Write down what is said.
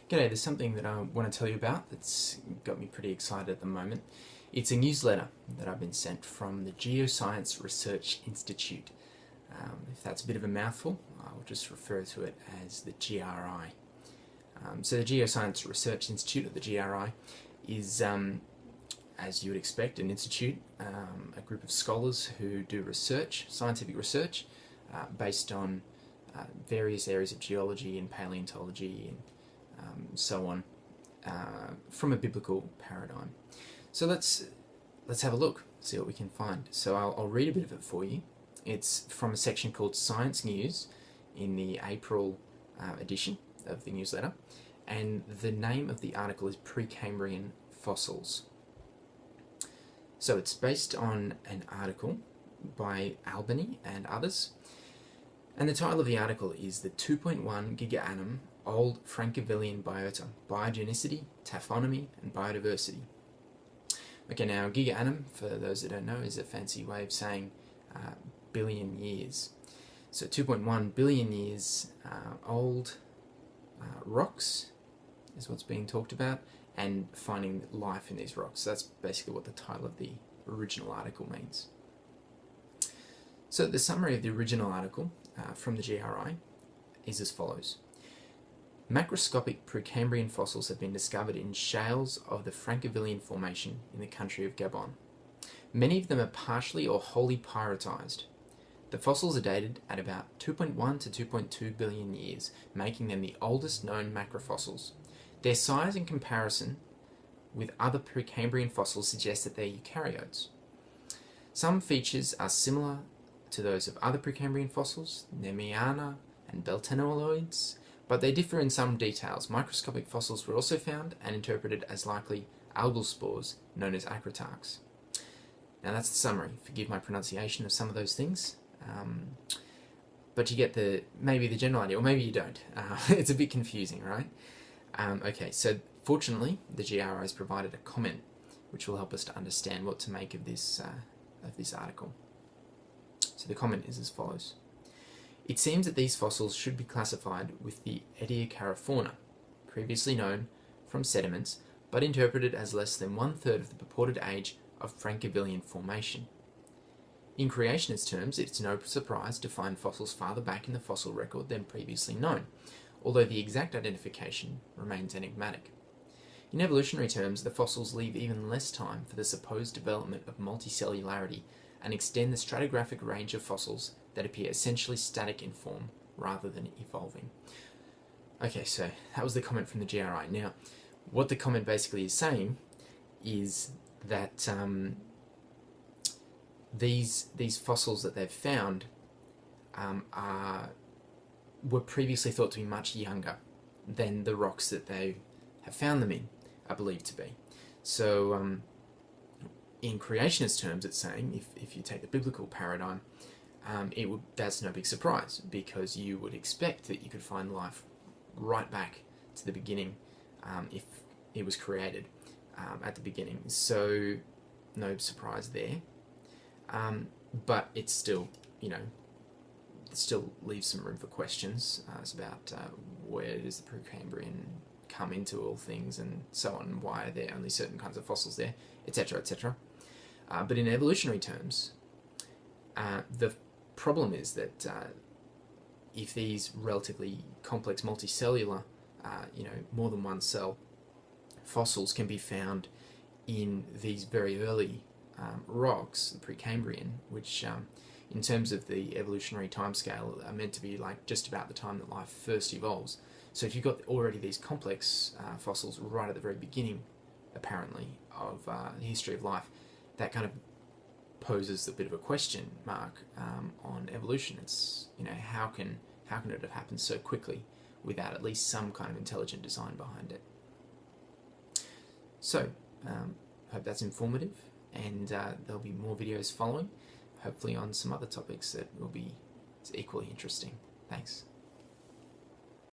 G'day, there's something that I want to tell you about that's got me pretty excited at the moment. It's a newsletter that I've been sent from the Geoscience Research Institute. If that's a bit of a mouthful, I'll just refer to it as the GRI. So the Geoscience Research Institute, or the GRI, is, as you would expect, an institute, a group of scholars who do research, scientific research, based on various areas of geology and paleontology and so on, from a biblical paradigm. So let's have a look, see what we can find. So I'll read a bit of it for you. It's from a section called Science News in the April edition of the newsletter, and the name of the article is Precambrian Fossils. So it's based on an article by Albany and others, and the title of the article is the 2.1 gigaannum Old Precambrian Biota, Biogenicity, Taphonomy and Biodiversity. Okay, now gigaannum, for those that don't know, is a fancy way of saying billion years. So 2.1 billion years old rocks is what's being talked about, and finding life in these rocks. So that's basically what the title of the original article means. So the summary of the original article from the GRI is as follows. Macroscopic Precambrian fossils have been discovered in shales of the Precambrian Formation in the country of Gabon. Many of them are partially or wholly pyritized. The fossils are dated at about 2.1 to 2.2 billion years, making them the oldest known macrofossils. Their size in comparison with other Precambrian fossils suggests that they're eukaryotes. Some features are similar to those of other Precambrian fossils, Nemiana and Beltanoloids, but they differ in some details. Microscopic fossils were also found and interpreted as likely algal spores known as acrotarchs. Now that's the summary. Forgive my pronunciation of some of those things, but you get maybe the general idea, or maybe you don't. It's a bit confusing, right? Okay, so fortunately the GRI has provided a comment which will help us to understand what to make of this article. So the comment is as follows. It seems that these fossils should be classified with the Ediacarofauna, previously known from sediments, but interpreted as less than 1/3 of the purported age of Precambrian Formation. In creationist terms, it's no surprise to find fossils farther back in the fossil record than previously known, although the exact identification remains enigmatic. In evolutionary terms, the fossils leave even less time for the supposed development of multicellularity and extend the stratigraphic range of fossils that appear essentially static in form rather than evolving. Okay, so that was the comment from the GRI. Now, what the comment basically is saying is that these fossils that they've found were previously thought to be much younger than the rocks that they have found them in are believed to be. So in creationist terms, it's saying, if you take the biblical paradigm, that's no big surprise, because you would expect that you could find life right back to the beginning if it was created at the beginning. So no surprise there. But it's still, it still leaves some room for questions. It's about where does the Precambrian come into all things and so on, why are there only certain kinds of fossils there, etc., etc. But in evolutionary terms, the problem is that if these relatively complex multicellular, more than one cell fossils can be found in these very early rocks, the Precambrian, which in terms of the evolutionary timescale are meant to be like just about the time that life first evolves. So if you've got already these complex fossils right at the very beginning, apparently, of the history of life, that kind of poses a bit of a question mark on evolution. It's, how can it have happened so quickly without at least some kind of intelligent design behind it? So, hope that's informative, and there'll be more videos following, hopefully on some other topics that will be equally interesting. Thanks.